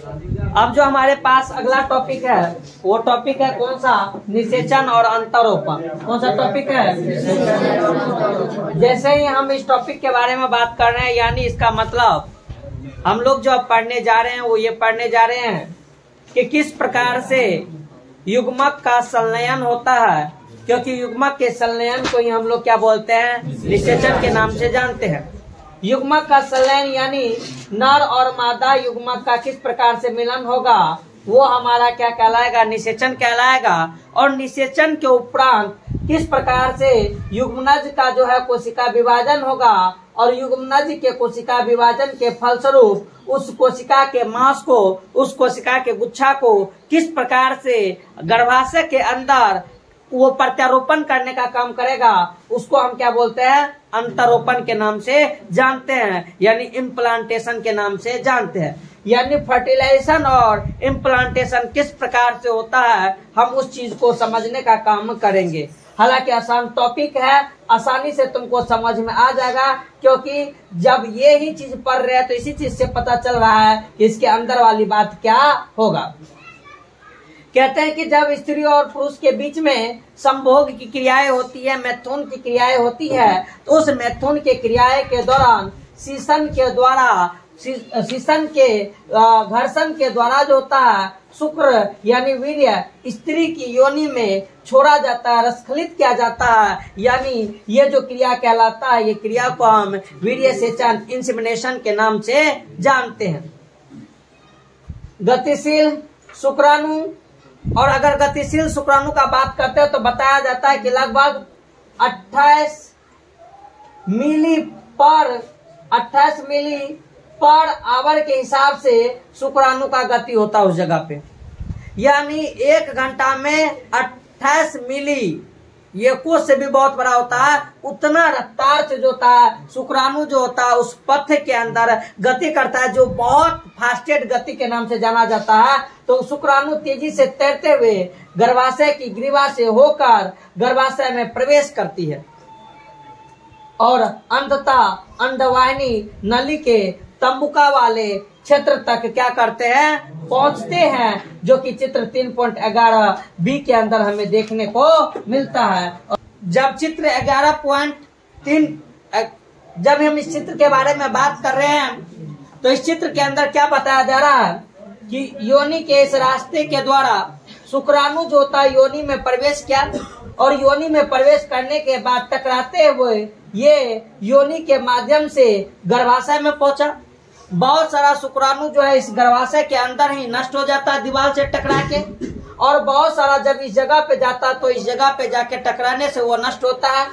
अब जो हमारे पास अगला टॉपिक है वो टॉपिक है कौन सा? निषेचन और अंतरोपण। कौन सा टॉपिक है? जैसे ही हम इस टॉपिक के बारे में बात कर रहे हैं, यानी इसका मतलब हम लोग जो अब पढ़ने जा रहे हैं वो ये पढ़ने जा रहे हैं कि किस प्रकार से युग्मक का संलयन होता है, क्योंकि युग्मक के संलयन को ही हम लोग क्या बोलते हैं? निषेचन के नाम से जानते हैं। युग्मक का संलयन यानी नर और मादा युग्मक का किस प्रकार से मिलन होगा वो हमारा क्या कहलाएगा? निषेचन कहलाएगा। और निषेचन के उपरांत किस प्रकार से युग्मनज का जो है कोशिका विभाजन होगा और युग्मनज के कोशिका विभाजन के फलस्वरूप उस कोशिका के मांस को, उस कोशिका के गुच्छा को किस प्रकार से गर्भाशय के अंदर वो प्रत्यारोपण करने का काम करेगा, उसको हम क्या बोलते हैं? अंतरोपण के नाम से जानते हैं, यानी इम्प्लांटेशन के नाम से जानते हैं। यानी फर्टिलाइजेशन और इम्प्लांटेशन किस प्रकार से होता है, हम उस चीज को समझने का काम करेंगे। हालांकि आसान टॉपिक है, आसानी से तुमको समझ में आ जाएगा, क्योंकि जब ये ही चीज पढ़ रहे हैं तो इसी चीज से पता चल रहा है कि इसके अंदर वाली बात क्या होगा। कहते हैं कि जब स्त्री और पुरुष के बीच में संभोग की क्रियाएं होती है, मैथुन की क्रियाएं होती है, तो उस मैथुन के क्रियाएं के दौरान शीशन के द्वारा, शीशन के घर्षण के द्वारा जो होता है शुक्र यानी वीर्य स्त्री की योनि में छोड़ा जाता है, रसखलित किया जाता है। यानी ये जो क्रिया कहलाता है, ये क्रिया को हम वीर्य सेचन इंसेमिनेशन के नाम से जानते हैं। गतिशील शुक्राणु, और अगर गतिशील शुक्राणु का बात करते हैं तो बताया जाता है कि लगभग 28 मिली पर आवर के हिसाब से शुक्राणु का गति होता है उस जगह पे। यानी 1 घंटा में 28 मिली, ये कोष से भी बहुत बड़ा होता है, उतना रफ्तार से जो होता है शुक्राणु जो होता है उस पथ के अंदर गति करता है, जो बहुत फास्टेड गति के नाम से जाना जाता है। तो शुक्राणु तेजी से तैरते हुए गर्भाशय की ग्रीवा से होकर गर्भाशय में प्रवेश करती है और अंततः अंडवाहिनी नली के तंबुका वाले क्षेत्र तक क्या करते हैं? पहुंचते हैं, जो कि चित्र 3.11 बी के अंदर हमें देखने को मिलता है। जब चित्र 11.3 जब हम इस चित्र के बारे में बात कर रहे हैं तो इस चित्र के अंदर क्या बताया जा रहा है कि योनि के इस रास्ते के द्वारा शुक्राणु जो होता है योनि में प्रवेश किया और योनि में प्रवेश करने के बाद टकराते हुए ये योनि के माध्यम से गर्भाशय में पहुंचा। बहुत सारा शुक्राणु जो है इस गर्भाशय के अंदर ही नष्ट हो जाता है दीवार से टकरा के, और बहुत सारा जब इस जगह पे जाता है तो इस जगह पे जाके टकराने से वो नष्ट होता है।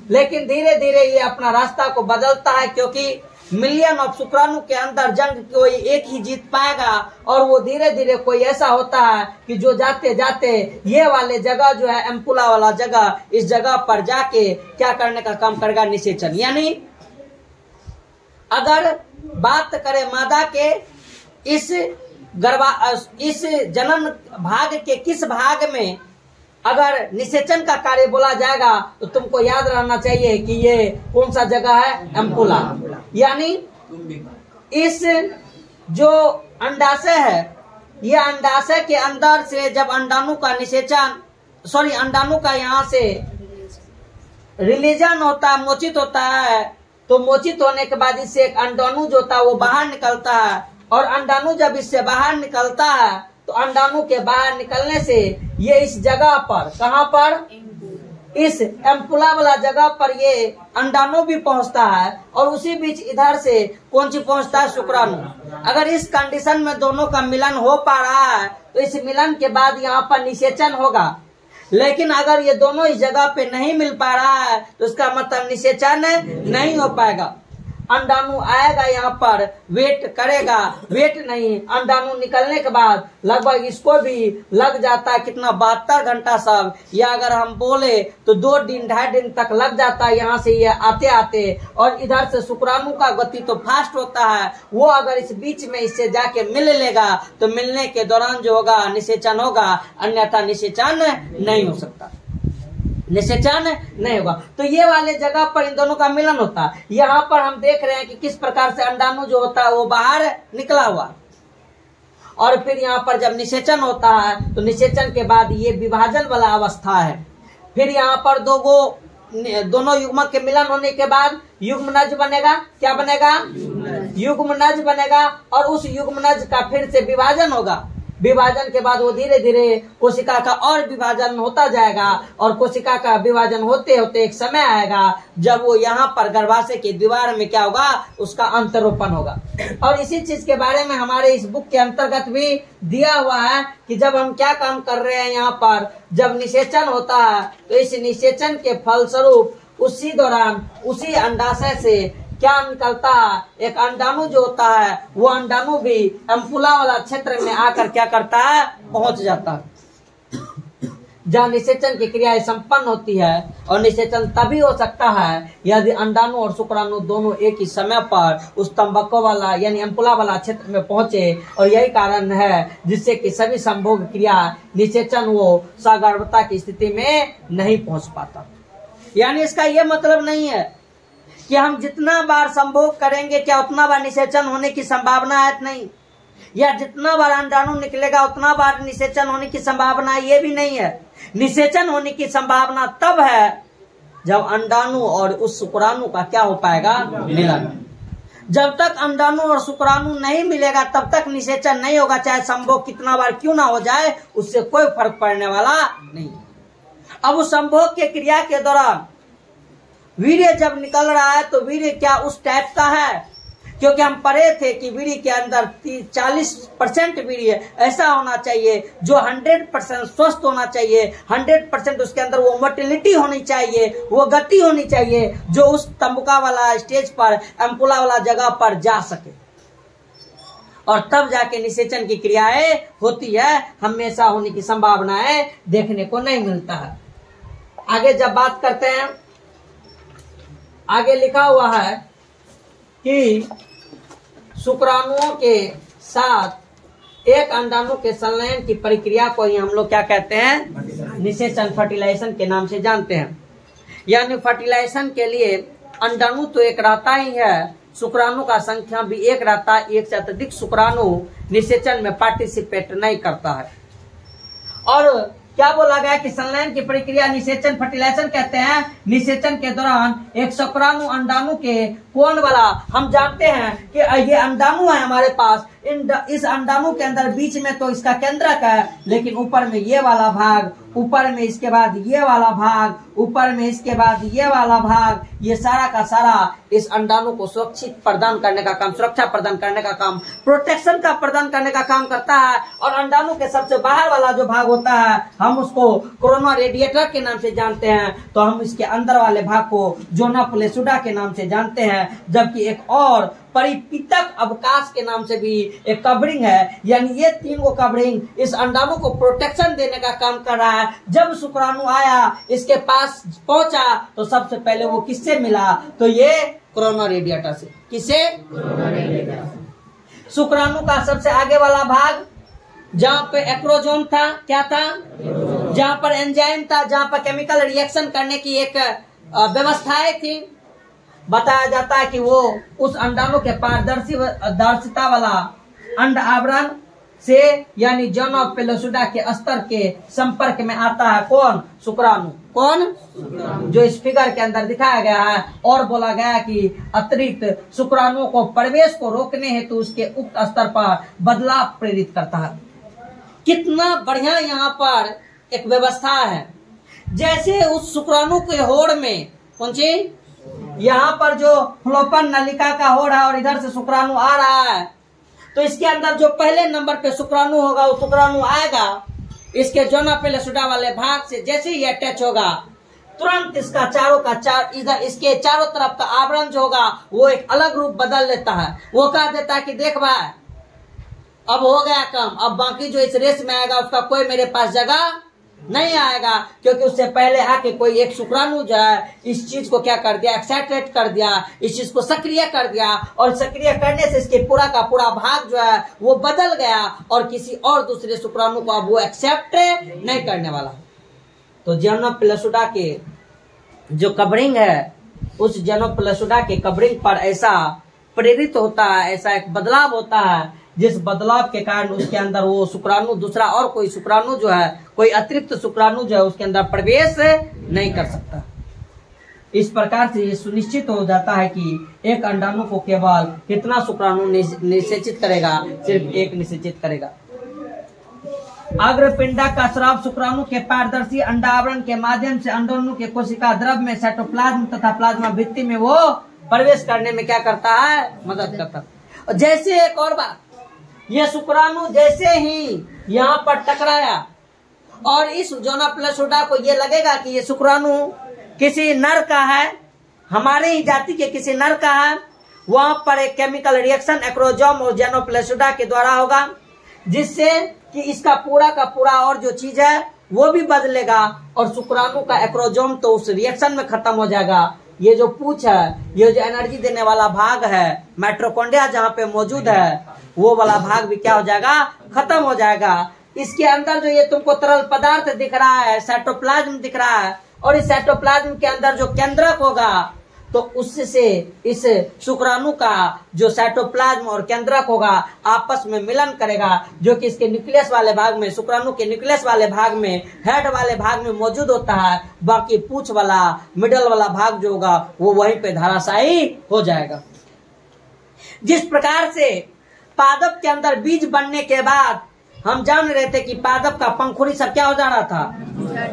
लेकिन धीरे धीरे ये अपना रास्ता को बदलता है, क्योंकि मिलियन ऑफ शुक्राणु के अंदर जंग कोई एक ही जीत पाएगा, और वो धीरे धीरे कोई ऐसा होता है कि जो जाते जाते ये वाले जगह जो है एम्पुला वाला जगह, इस जगह पर जाके क्या करने का काम करेगा? निषेचन। यानी अगर बात करें मादा के इस जनन भाग के किस भाग में अगर निषेचन का कार्य बोला जाएगा तो तुमको याद रहना चाहिए कि ये कौन सा जगह है? एम्पुला। यानी इस जो अंडाशय है, ये अंडाशय के अंदर से जब अंडाणु का निषेचन, अंडाणु का यहाँ से रिलीजन होता है, मोचित होता है, तो मोचित होने के बाद इससे एक अंडाणु जो होता है वो बाहर निकलता है, और अंडाणु जब इससे बाहर निकलता है तो अंडाणु के बाहर निकलने से ये इस जगह पर, कहाँ पर? इस एम्पुला वाला जगह पर ये अंडाणु भी पहुंचता है, और उसी बीच इधर से कौन सी पहुंचता है? शुक्राणु। अगर इस कंडीशन में दोनों का मिलन हो पा रहा है तो इस मिलन के बाद यहाँ पर निषेचन होगा। लेकिन अगर ये दोनों इस जगह पे नहीं मिल पा रहा है तो इसका मतलब निषेचन नहीं हो पाएगा। अंडाणु आएगा यहाँ पर, वेट करेगा, वेट नहीं, अंडाणु निकलने के बाद लगभग इसको भी लग जाता है कितना? 72 घंटा सब, या अगर हम बोले तो 2 दिन 2.5 दिन तक लग जाता है यहाँ से ये आते आते। और इधर से शुक्राणु का गति तो फास्ट होता है, वो अगर इस बीच में इससे जाके मिल लेगा तो मिलने के दौरान जो होगा निषेचन होगा, अन्यथा निषेचन नहीं हो सकता, निषेचन नहीं होगा। तो ये वाले जगह पर इन दोनों का मिलन होता है। यहाँ पर हम देख रहे हैं कि किस प्रकार से अंडाणु जो होता है वो बाहर निकला हुआ, और फिर यहाँ पर जब निषेचन होता है तो निषेचन के बाद ये विभाजन वाला अवस्था है। फिर यहाँ पर दोनों युग्मक के मिलन होने के बाद युग्मनज बनेगा। क्या बनेगा? युग्मनज बनेगा। और उस युग्मनज का फिर से विभाजन होगा। विभाजन के बाद वो धीरे धीरे कोशिका का और विभाजन होता जाएगा और कोशिका का विभाजन होते होते एक समय आएगा जब वो यहाँ पर गर्भाशय की दीवार में क्या होगा, उसका अंतरोपण होगा। और इसी चीज के बारे में हमारे इस बुक के अंतर्गत भी दिया हुआ है कि जब हम क्या काम कर रहे हैं, यहाँ पर जब निषेचन होता है तो इस निषेचन के फलस्वरूप उसी दौरान उसी अंडाशय से क्या निकलता है, एक अंडाणु जो होता है वो अंडाणु भी एम्पुला वाला क्षेत्र में आकर क्या करता है, पहुंच जाता है जहाँ निषेचन की क्रियाएं संपन्न होती है। और निषेचन तभी हो सकता है यदि अंडाणु और शुक्राणु दोनों एक ही समय पर उस तंबाकू वाला यानी एम्पुला वाला क्षेत्र में पहुंचे। और यही कारण है जिससे कि सभी संभोग क्रिया निषेचन वो सगर्भता की स्थिति में नहीं पहुंच पाता। यानी इसका यह मतलब नहीं है कि हम जितना बार संभोग करेंगे क्या उतना बार निषेचन होने की संभावना है, नहीं। या जितना बार अंडाणु निकलेगा उतना बार निषेचन होने की संभावना है, ये भी नहीं है। निषेचन होने की संभावना तब है जब अंडाणु और उस शुक्राणु का क्या हो पाएगा, मिलन। जब तक अंडाणु और शुक्राणु नहीं मिलेगा तब तक निषेचन नहीं होगा, चाहे संभोग कितना बार क्यों ना हो जाए, उससे कोई फर्क पड़ने वाला नहीं। अब उस संभोग के क्रिया के दौरान वीर्य जब निकल रहा है तो वीर्य क्या उस टाइप का है, क्योंकि हम पढ़े थे कि वीर्य के अंदर 40% वीर्य ऐसा होना चाहिए जो 100% स्वस्थ होना चाहिए, 100% उसके अंदर वो मोटिलिटी होनी चाहिए, वो गति होनी चाहिए जो उस तंबुका वाला स्टेज पर एम्पुला वाला जगह पर जा सके। और तब जाके निषेचन की क्रियाएं होती है, हमेशा होने की संभावनाएं देखने को नहीं मिलता है। आगे जब बात करते हैं, आगे लिखा हुआ है कि शुक्राणुओं के साथ एक अंडाणु के संलयन की प्रक्रिया को ही हम लोग क्या कहते हैं, निषेचन, फर्टिलाइजेशन के नाम से जानते हैं। यानी फर्टिलाइजेशन के लिए अंडाणु तो एक रहता ही है, शुक्राणु का संख्या भी एक रहता है, एक से अत्यधिक शुक्राणु निषेचन में पार्टिसिपेट नहीं करता है। और क्या बोला गया कि संलयन की प्रक्रिया निषेचन, फर्टिलाइजेशन कहते हैं। निषेचन के दौरान एक शुक्राणु अंडाणु के कोण वाला, हम जानते हैं कि ये अंडाणु है हमारे पास, इस अंडाणु के अंदर बीच में तो इसका केंद्रक है, लेकिन ऊपर में ये वाला भाग, ऊपर में इसके बाद ये वाला भाग, ऊपर में इसके बाद ये वाला भाग, ये सारा का सारा इस अंडाणु को सुरक्षित प्रदान करने का काम, सुरक्षा प्रदान करने का काम, प्रोटेक्शन का प्रदान करने का काम करता है। और अंडाणु के सबसे बाहर वाला जो भाग होता है हम उसको कोरोना रेडिएटर के नाम से जानते हैं, तो हम इसके अंदर वाले भाग को जोना प्लेसुडा के नाम से जानते हैं। जबकि एक और परिपीतक अवकाश के नाम से भी एक कवरिंग है, यानी ये 3 को कवरिंग इस अंडाणु को प्रोटेक्शन देने का काम कर रहा है। जब शुक्राणु आया इसके पास पहुंचा तो सबसे पहले वो किससे मिला, तो ये कोरोना रेडिएटर से। किसे? Corona radiator. शुक्राणु का सबसे आगे वाला भाग जहाँ पे एक्रोजोम था, क्या था, जहाँ पर एंजाइम था, जहाँ पर केमिकल रिएक्शन करने की एक व्यवस्थाएं थी। बताया जाता है कि वो उस अंडाणु के पारदर्शिता वाला अंड आवरण से यानी जॉन ऑफ पेलोसुडा के स्तर के संपर्क में आता है। कौन? शुक्राणु। कौन? जो इस फिगर के अंदर दिखाया गया है। और बोला गया कि अतिरिक्त शुक्राणुओं को प्रवेश को रोकने हेतु उसके उक्त स्तर पर बदलाव प्रेरित करता है। कितना बढ़िया यहाँ पर एक व्यवस्था है। जैसे उस शुक्राणु के होड़ में पहुंचे, यहाँ पर जो फ्लोपन नलिका का हो रहा है और इधर से शुक्राणु आ रहा है, तो इसके अंदर जो पहले नंबर पे शुक्राणु होगा वो शुक्राणु आएगा इसके जोना पेलोसुडा वाले भाग से। जैसे ही अटैच होगा तुरंत इसका चारों का इधर इसके चारों तरफ का आवरण जो होगा वो एक अलग रूप बदल लेता है। वो कह देता है कि देख भाई अब हो गया कम, अब बाकी जो इस रेस में आएगा उसका कोई मेरे पास जगह नहीं आएगा, क्योंकि उससे पहले आके कोई एक शुक्राणु जो है इस चीज को क्या कर दिया, एक्साइटेट कर दिया, इस चीज को सक्रिय कर दिया। और सक्रिय करने से इसके पूरा का पूरा भाग जो है वो बदल गया और किसी और दूसरे शुक्राणु को अब वो एक्सेप्ट नहीं करने वाला। तो जेनोप्लास्टिडा के जो कवरिंग है, उस जेनोप्लास्टिडा के कवरिंग पर ऐसा प्रेरित होता है, ऐसा एक बदलाव होता है जिस बदलाव के कारण उसके अंदर वो शुक्राणु दूसरा और कोई शुक्राणु जो है, कोई अतिरिक्त शुक्राणु जो है उसके अंदर प्रवेश नहीं कर सकता। इस प्रकार से ये सुनिश्चित हो जाता है कि एक अंडाणु को केवल कितना शुक्राणु निषेचित करेगा, सिर्फ एक निषेचित करेगा। अग्रपिंडक का स्राव शुक्राणु के पारदर्शी अंडावरण के माध्यम से अंडाणु के कोशिका द्रव में साइटोप्लाज्म तथा प्लाज्मा भित्ति में वो प्रवेश करने में क्या करता है, मदद करता है। जैसे एक और बात, ये शुक्राणु जैसे ही यहाँ पर टकराया और इस जोना प्लसोडा को ये लगेगा कि ये शुक्राणु किसी नर का है, हमारे ही जाति के किसी नर का है, वहां पर एक केमिकल रिएक्शन एक्रोजोम और जेनोप्लेसोडा के द्वारा होगा, जिससे कि इसका पूरा का पूरा और जो चीज है वो भी बदलेगा और शुक्राणु का एक्रोजोम तो उस रिएक्शन में खत्म हो जाएगा। ये जो पूछ है, ये जो एनर्जी देने वाला भाग है, माइटोकॉन्ड्रिया जहाँ पे मौजूद है, वो वाला भाग भी क्या हो जाएगा, खत्म हो जाएगा। इसके अंदर जो ये तुमको तरल पदार्थ दिख रहा है, साइटोप्लाज्म दिख रहा है, और इस साइटोप्लाज्म के अंदर जो केंद्रक होगा तो उससे इस शुक्राणु का जो साइटोप्लाज्म और केंद्रक होगा आपस में मिलन करेगा, जो कि इसके न्यूक्लियस वाले भाग में, शुक्राणु के न्यूक्लियस वाले भाग में, हेड वाले भाग में मौजूद होता है। बाकी पूंछ वाला, मिडल वाला भाग जो होगा वो वहीं पे धराशायी हो जाएगा। जिस प्रकार से पादप के अंदर बीज बनने के बाद हम जान रहे थे कि पादप का पंखुड़ी सब क्या हो जा रहा था,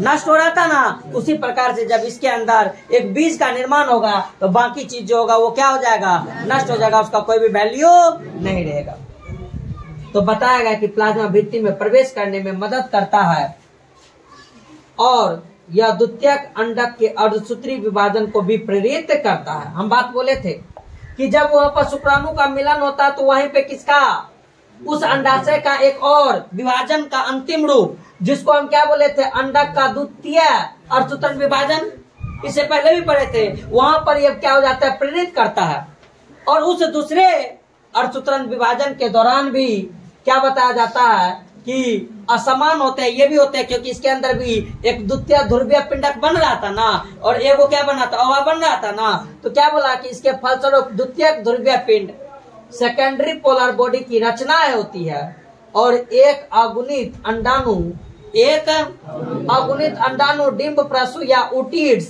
नष्ट हो रहा था ना, उसी प्रकार से जब इसके अंदर एक बीज का निर्माण होगा तो बाकी चीज जो होगा वो क्या हो जाएगा, नष्ट हो जाएगा, उसका कोई भी वैल्यू नहीं रहेगा। तो बताया गया कि प्लाज्मा भित्ति में प्रवेश करने में मदद करता है और यह द्वितीयक अंडक के अर्धसूत्री विभाजन को भी प्रेरित करता है। हम बात बोले थे कि जब वहां पर शुक्राणु का मिलन होता है तो वहीं पे किसका, उस अंडाशय का एक और विभाजन का अंतिम रूप, जिसको हम क्या बोले थे, अंडक का द्वितीय अर्धसूत्रण विभाजन, इससे पहले भी पढ़े थे, वहां पर यह क्या हो जाता है, प्रेरित करता है। और उस दूसरे अर्धसूत्रण विभाजन के दौरान भी क्या बताया जाता है कि असमान होते हैं, ये भी होते हैं, क्योंकि इसके अंदर भी एक द्वितीय ध्रुवीय पिंडक बन रहा था ना, और एगो क्या बना था, अवा बन रहा था ना, तो क्या बोला कि इसके फलस्वरूप द्वितीय ध्रुवीय पिंड, सेकेंडरी पोलर बॉडी की रचना होती है और एक अगुणित अंडाणु डिंब प्रसु या ओटिड्स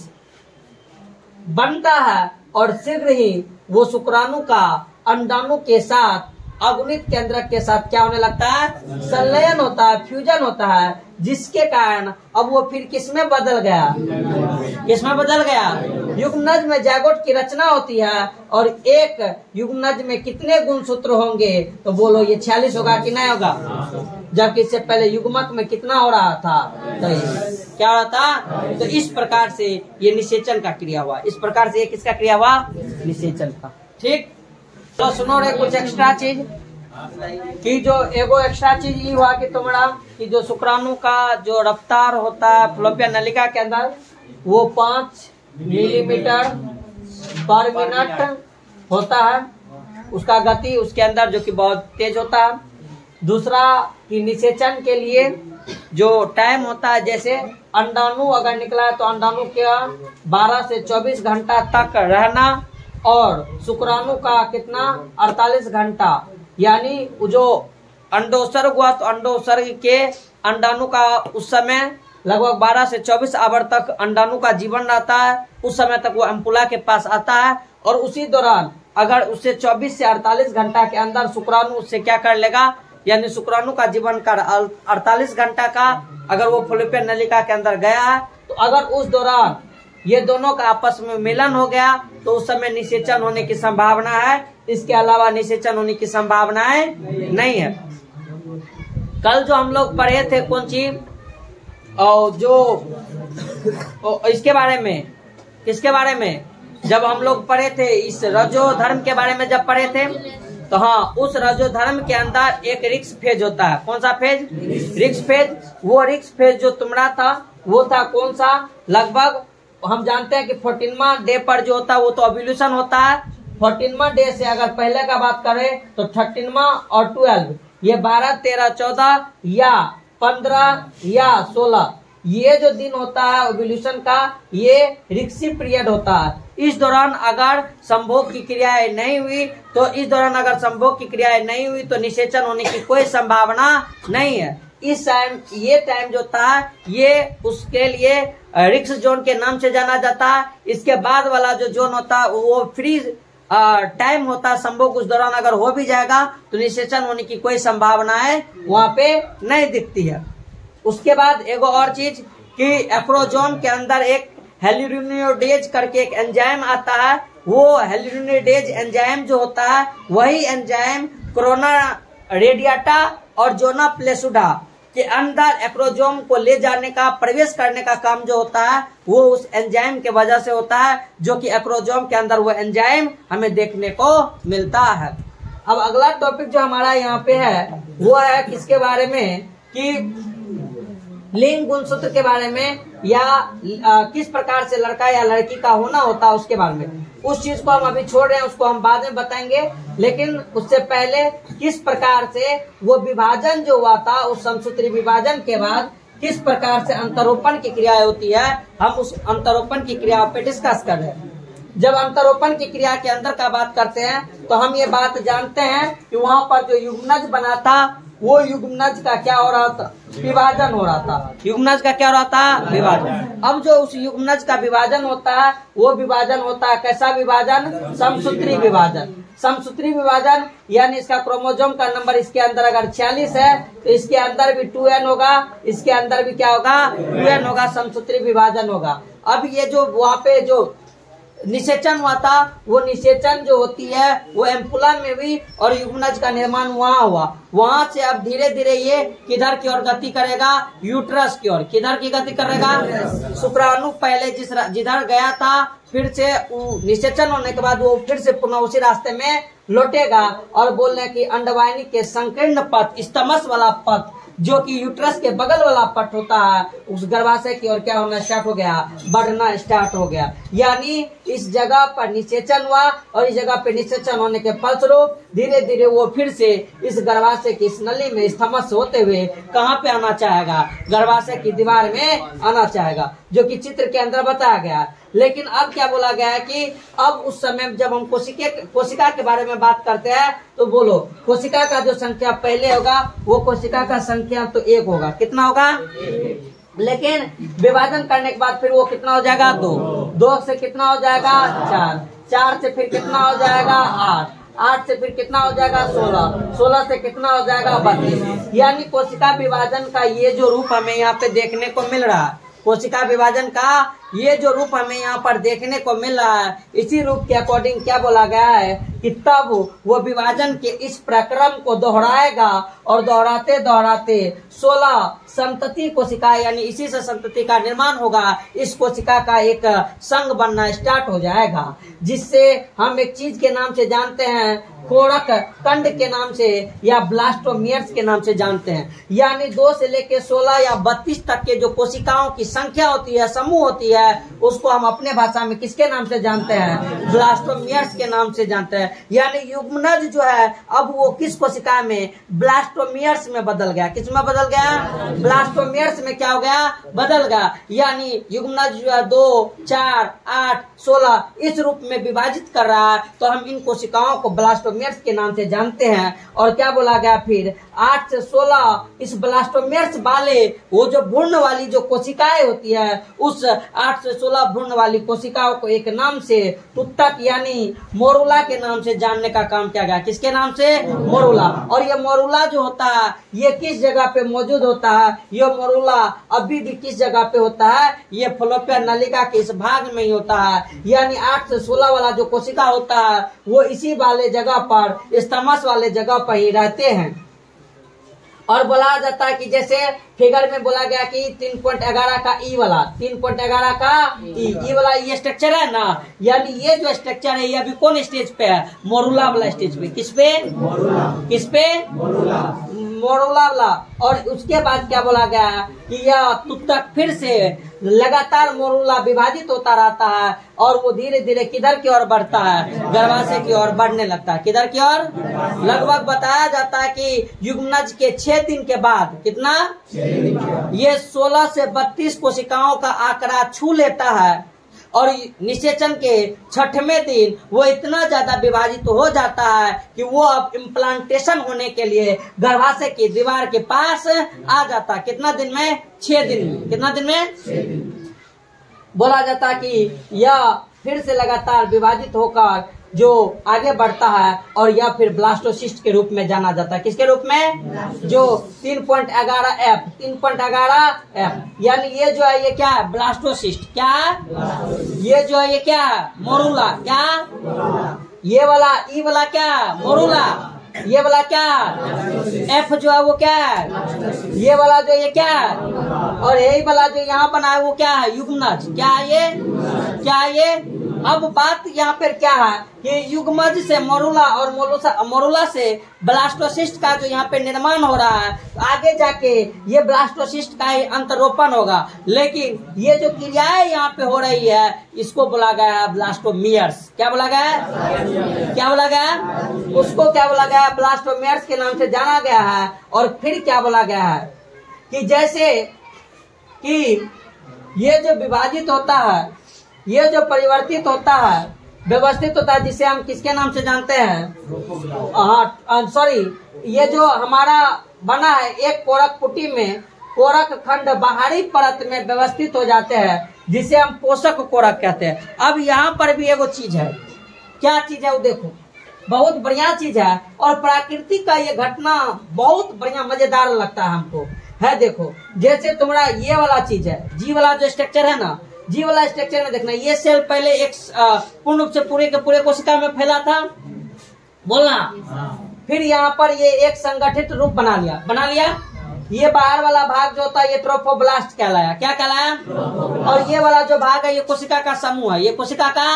बनता है और शीघ्र ही वो शुक्राणु का अंडाणु के साथ अगुणित केंद्रक के साथ क्या होने लगता है, संलयन होता है, फ्यूजन होता है, जिसके कारण अब वो फिर किसमें बदल गया, युग्मनज में जायगोट की रचना होती है। और एक युग्मनज में कितने गुणसूत्र होंगे, तो बोलो ये 46 होगा कि नहीं होगा, जबकि इससे पहले युग्मक में कितना हो रहा था, तो क्या हो रहा था। तो इस प्रकार से ये निषेचन का क्रिया हुआ, इस प्रकार से ये किसका क्रिया हुआ, निषेचन का। ठीक, तो सुनो रे कुछ एक्स्ट्रा चीज कि जो एगो एक्स्ट्रा चीज ये हुआ कि तुम्हारा कि जो शुक्राणु का जो रफ्तार होता है फ्लोपियन नलिका के अंदर वो 5 मिलीमीटर पर मिनट होता है, उसका गति उसके अंदर जो कि बहुत तेज होता है। दूसरा कि निषेचन के लिए जो टाइम होता है, जैसे अंडाणु अगर निकला है तो अंडाणु का 12 से 24 घंटा तक रहना और शुक्राणु का कितना 48 घंटा, यानी जो अंडोत्सर्ग हुआ तो अंडोत्सर्ग के अंडाणु का उस समय लगभग 12 से 24 आवर तक अंडाणु का जीवन रहता है, उस समय तक वो अम्पुला के पास आता है और उसी दौरान अगर उससे 24 से 48 घंटा के अंदर शुक्राणु उससे क्या कर लेगा, यानी शुक्राणु का जीवन काल 48 घंटा का अगर वो फ्लोपियन नलिका के अंदर गया है तो अगर उस दौरान ये दोनों का आपस में मिलन हो गया तो उस समय निषेचन होने की संभावना है, इसके अलावा निषेचन होने की संभावनाएं नहीं है। कल जो हम लोग पढ़े थे कौन चीज, और जो इसके बारे में, किसके बारे में, जब हम लोग पढ़े थे इस रजो धर्म के बारे में जब पढ़े थे, तो हाँ उस रजो धर्म के अंदर एक रिक्स फेज होता है। कौन सा फेज, रिक्स फेज। वो रिक्स फेज जो तुम्हारा था वो था कौन सा, लगभग हम जानते हैं कि 14वां डे पर जो होता है वो तो ओव्यूलेशन होता है। 14वां डे से अगर पहले का बात करें तो 13वां और 12, ये 12, 13, 14 या 15 या 16, ये जो दिन होता है ओव्यूलेशन का, ये रिक्सी पीरियड होता है। इस दौरान अगर संभोग की क्रियाएं नहीं हुई तो निषेचन होने की कोई संभावना नहीं है। इस टाइम, ये टाइम जो था ये उसके लिए रिक्स जोन के नाम से जाना जाता है। इसके बाद वाला जो जोन होता है वो फ्री टाइम होता है। संभोग उस दौरान अगर हो भी जाएगा तो निषेचन होने की कोई संभावना है वहां पे नहीं दिखती है। उसके बाद एक और चीज कि एक्रोजोम के अंदर एक हेलिरुनिडेज करके एक एंजाइम आता है। वो हेलिरुनिडेज एंजाइम जो होता है वही एंजाइम कोरोना रेडिएटा और जोना प्लेसुडा के अंदर एक्रोजोम को ले जाने का, प्रवेश करने का काम जो होता है वो उस एंजाइम के वजह से होता है, जो कि एक्रोजोम के अंदर वो एंजाइम हमें देखने को मिलता है। अब अगला टॉपिक जो हमारा यहाँ पे है वो है किसके बारे में, कि लिंग गुणसूत्र के बारे में, या किस प्रकार से लड़का या लड़की का होना होता है उसके बारे में। उस चीज को हम अभी छोड़ रहे हैं, उसको हम बाद में बताएंगे। लेकिन उससे पहले किस प्रकार से वो विभाजन जो हुआ था, उस समसूत्री विभाजन के बाद किस प्रकार से अंतरोपण की क्रिया होती है, हम उस अंतरोपण की क्रिया पे डिस्कस कर रहे हैं। जब अंतरोपण की क्रिया के अंदर का बात करते हैं तो हम ये बात जानते हैं कि वहाँ पर जो युग्मनज बना था वो युग्मनज का क्या हो रहा था, विभाजन हो रहा था। युग्मनज का क्या हो रहा था, विभाजन। अब जो उस युग्मनज का विभाजन होता है वो विभाजन होता है कैसा विभाजन, समसूत्री विभाजन। समसूत्री विभाजन यानी इसका क्रोमोसोम का नंबर इसके अंदर अगर 46 है तो इसके अंदर भी 2n होगा, इसके अंदर भी क्या होगा, 2n होगा, समसूत्री विभाजन होगा। अब ये जो वहाँ पे जो निषेचन हुआ था, वो निषेचन जो होती है वो एम्पुला में हुई और युग्मनज का निर्माण वहाँ हुआ। वहाँ से अब धीरे धीरे ये किधर की ओर गति करेगा, यूट्रस की ओर। किधर की गति करेगा, शुक्राणु पहले जिधर गया था फिर से निषेचन होने के बाद वो फिर से पुनः उसी रास्ते में लौटेगा और बोल रहे कि अंडवाहिनी के संकीर्ण पथ, स्तमस वाला पथ जो कि यूट्रस के बगल वाला पट होता है, उस गर्भाशय की ओर क्या होना स्टार्ट हो गया, बढ़ना स्टार्ट हो गया। यानी इस जगह पर निषेचन हुआ और इस जगह पे निषेचन होने के फलस्वरूप धीरे धीरे वो फिर से इस गर्भाशय की इस नली में स्तमस होते हुए कहाँ पे आना चाहेगा, गर्भाशय की दीवार में आना चाहेगा, जो कि चित्र के अंदर बताया गया। लेकिन अब क्या बोला गया है कि अब उस समय जब हम कोशिका के बारे में बात करते हैं तो बोलो कोशिका का जो संख्या पहले होगा वो कोशिका का संख्या तो 1 होगा। कितना होगा, लेकिन विभाजन करने के बाद फिर वो कितना हो जाएगा, 2 से कितना हो जाएगा, 4 से फिर कितना हो जाएगा, 8 से फिर कितना हो जाएगा, 16 से कितना हो जाएगा, 32। यानी कोशिका विभाजन का ये जो रूप हमें यहाँ पे देखने को मिल रहा है, कोशिका विभाजन का ये जो रूप हमें यहाँ पर देखने को मिल रहा है, इसी रूप के अकॉर्डिंग क्या बोला गया है कि तब वो विभाजन के इस प्रक्रम को दोहराएगा और दोहराते दोहराते 16 संतति कोशिका, यानी इसी से संतति का निर्माण होगा। इस कोशिका का एक संघ बनना स्टार्ट हो जाएगा, जिससे हम एक चीज के नाम से जानते हैं, कोड़क कंड के नाम से या ब्लास्टोमियर्स के नाम से जानते हैं। यानी 2 से लेके 16 या 32 तक के जो कोशिकाओं की संख्या होती है, समूह होती है, उसको हम अपने भाषा में किसके नाम से जानते हैं, ब्लास्टोमियर्स के नाम से जानते हैं। यानी युग्मनज जो है अब वो किस कोशिका में, ब्लास्टोमियर्स में बदल गया। किस में बदल गया, ब्लास्टोमियर्स में क्या हो गया, बदल गया। यानी युग्मनज जो है 2, 4, 8, 16 इस रूप में विभाजित कर रहा है, तो हम इन कोशिकाओं को ब्लास्टोमियर्स के नाम से जानते हैं। और क्या बोला गया फिर, 8 से 16 इस ब्लास्टोमियर्स वाले वो जो भ्रूण वाली जो कोशिकाएं होती है, उस 8 से 16 भ्रूण वाली कोशिकाओं को एक नाम से तुत्तक यानी मोरुला के नाम से जानने का काम किया गया। किसके नाम से, मोरुला। और ये मोरुला जो होता है ये किस जगह पे मौजूद होता है, ये मोरुला अभी भी किस जगह पे होता है, ये फलोपियन नलिका के इस भाग में ही होता है। यानी 8 से 16 वाला जो कोशिका होता है वो इसी वाले जगह पर, स्तमस वाले जगह पर ही रहते हैं। और बोला जाता है कि जैसे फिगर में बोला गया कि 3.11 का ई वाला, 3.11 का ई वाला ये स्ट्रक्चर है ना, यानी ये जो स्ट्रक्चर है ये अभी कौन स्टेज पे है, मोरुला वाला स्टेज पे। किस पे, मोरुला। किस पे, मोरुला। मोरूला वाला, और उसके बाद क्या बोला गया है कि यह तुतक फिर से लगातार मोरूला विभाजित होता रहता है और वो धीरे धीरे किधर की ओर बढ़ता है, गर्भाशय की ओर बढ़ने लगता है। किधर की ओर? लगभग बताया जाता है कि युग्मनज के 6 दिन के बाद, कितना, ये 16 से 32 कोशिकाओं का आंकड़ा छू लेता है और निषेचन के 6वें दिन वो इतना ज्यादा विभाजित हो जाता है कि वो अब इम्प्लांटेशन होने के लिए गर्भाशय की दीवार के पास आ जाता है। कितना दिन में? 6 दिन में। कितना दिन में? बोला जाता है कि यह फिर से लगातार विभाजित होकर जो आगे बढ़ता है और यह फिर ब्लास्टोसिस्ट के रूप में जाना जाता है। किसके रूप में? जो 3.11F, 3.11F, यानी ये जो है ये क्या है? ब्लास्टोसिस्ट। क्या? ये जो है ये क्या है? मोरूला। क्या? ये वाला ई वाला क्या? मोरूला। ये वाला क्या? एफ जो है वो क्या है? ये वाला जो ये क्या है? और यही वाला जो यहाँ बना है वो क्या है? युग्मनज। क्या है ये? क्या है ये? अब बात यहाँ पर क्या है कि युग्मज से मोरूला और मोरूला से ब्लास्टोसिस्ट का जो यहाँ पे निर्माण हो रहा है, आगे जाके ये ब्लास्टोसिस्ट का ही अंतरोपण होगा। लेकिन ये जो क्रियाएं यहाँ पे हो रही है इसको बोला गया है ब्लास्टोमियर्स। क्या बोला गया है? क्या बोला गया है? उसको क्या बोला गया है? ब्लास्टोमियर्स के नाम से जाना गया है। और फिर क्या बोला गया है कि जैसे कि ये जो विभाजित होता है, ये जो परिवर्तित होता है, व्यवस्थित होता है, जिसे हम किसके नाम से जानते हैं? सॉरी, ये जो हमारा बना है एक कोरक पुटी में कोरक खंड बाहरी परत में व्यवस्थित हो जाते हैं, जिसे हम पोषक कोरक कहते हैं। अब यहाँ पर भी एगो चीज है। क्या चीज है वो देखो, बहुत बढ़िया चीज है और प्रकृति का ये घटना बहुत बढ़िया मजेदार लगता है हमको। है देखो, जैसे तुम्हारा ये वाला चीज है, जी वाला जो स्ट्रक्चर है ना, जी वाला स्ट्रक्चर में देखना, ये सेल पहले एक पूर्ण रूप से पूरे के पूरे कोशिका में फैला था, बोलना। फिर यहाँ पर ये एक संगठित रूप बना लिया। ये बाहर वाला भाग जो होता है ये ट्रोफोब्लास्ट कहलाया। क्या कहलाया? और ये वाला जो भाग है ये कोशिका का समूह है, ये कोशिका का।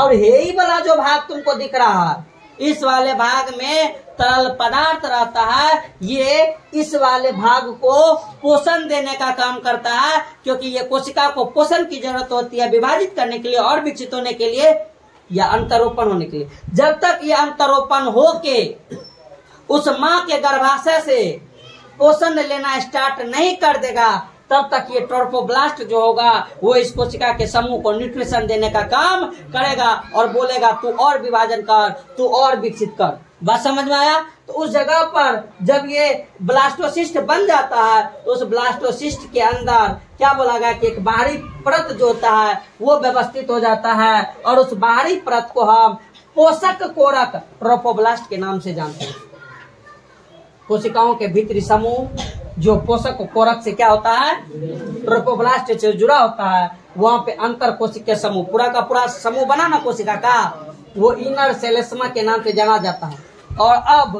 और यही वाला जो भाग तुमको दिख रहा है, इस वाले भाग में तरल पदार्थ रहता है, ये इस वाले भाग को पोषण देने का काम करता है, क्योंकि ये कोशिका को पोषण की जरूरत होती है विभाजित करने के लिए और विकसित होने के लिए या अंतरोपण होने के लिए। जब तक ये अंतरोपण होके उस माँ के गर्भाशय से पोषण लेना स्टार्ट नहीं कर देगा, तब तक ये ट्रोफोब्लास्ट जो होगा वो इस कोशिका के समूह को न्यूट्रिशन देने का काम करेगा और बोलेगा तू और विभाजन कर, तू और विकसित कर। बात समझ में आया? तो उस जगह पर जब ये ब्लास्टोसिस्ट बन जाता है तो उस ब्लास्टोसिस्ट के अंदर क्या बोला गया कि एक बाहरी परत जो होता है वो व्यवस्थित हो जाता है और उस बाहरी परत को हम पोषक कोरक ट्रोफोब्लास्ट के नाम से जानते हैं। कोशिकाओं के भीतरी समूह जो पोषक कोरक से क्या होता है? ट्रोफोब्लास्ट से जुड़ा होता है। वहाँ पे अंतर कोशिकीय समूह, पूरा का पूरा समूह बना ना कोशिका का, वो इनर सेलेस्मा के नाम से जाना जाता है। और अब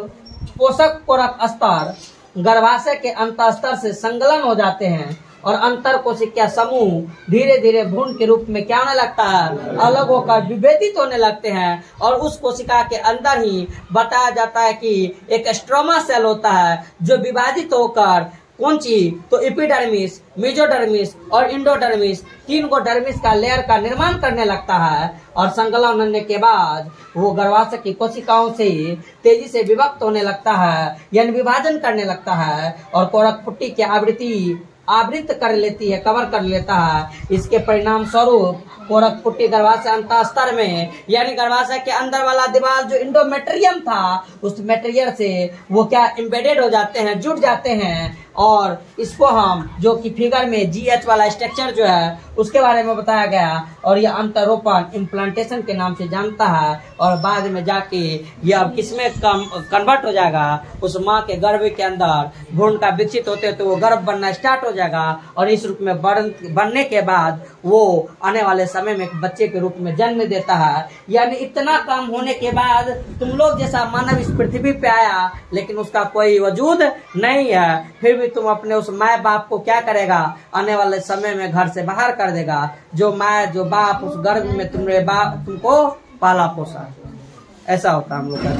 पोषक कोरक स्तर गर्भाशय के अंतर स्तर से संलग्न हो जाते हैं और अंतर कोशिकीय समूह धीरे धीरे भ्रूण के रूप में क्या होने लगता है? अलग होकर विभेदित होने लगते हैं। और उस कोशिका के अंदर ही बताया जाता है कि एक स्ट्रोमा सेल होता है जो विभाजित होकर कौन चीज? तो एपिडर्मिस, मेजोडर्मिस और इंडोडर्मिस, 3 गो डर्मिस का लेयर का निर्माण करने लगता है। और संकलन होने के बाद वो गर्भाशय की कोशिकाओं से तेजी से विभक्त होने लगता है, यानी विभाजन करने लगता है और कोरक पुट्टी की आवृत कर लेती है, कवर कर लेता है। इसके परिणाम स्वरूप कोरक पुट्टी गर्भाशय अंत स्तर में, यानी गर्भाशय के अंदर वाला दीवार जो इंडोमेट्रियम था, उस मेटेरियल से वो क्या एम्बेडेड हो जाते हैं, जुड़ जाते हैं। और इसको हम जो कि फिगर में GH वाला स्ट्रक्चर जो है उसके बारे में बताया गया और ये अंतरोपण इम्प्लांटेशन के नाम से जानता है। और बाद में जाके ये अब किसमें कन्वर्ट हो जाएगा? उस माँ के गर्भ के अंदर भ्रूण का विकसित होते तो वो गर्भ बनना स्टार्ट हो जाएगा और इस रूप में बनने के बाद वो आने वाले समय में एक बच्चे के रूप में जन्म देता है। यानी इतना काम होने के बाद तुम लोग जैसा मानव इस पृथ्वी पे आया, लेकिन उसका कोई वजूद नहीं है, फिर भी तुम अपने उस माँ बाप को क्या करेगा? आने वाले समय में घर से बाहर कर देगा। जो माँ जो बाप उस गर्भ में तुमको पाला पोसा, ऐसा होता है हम लोग का।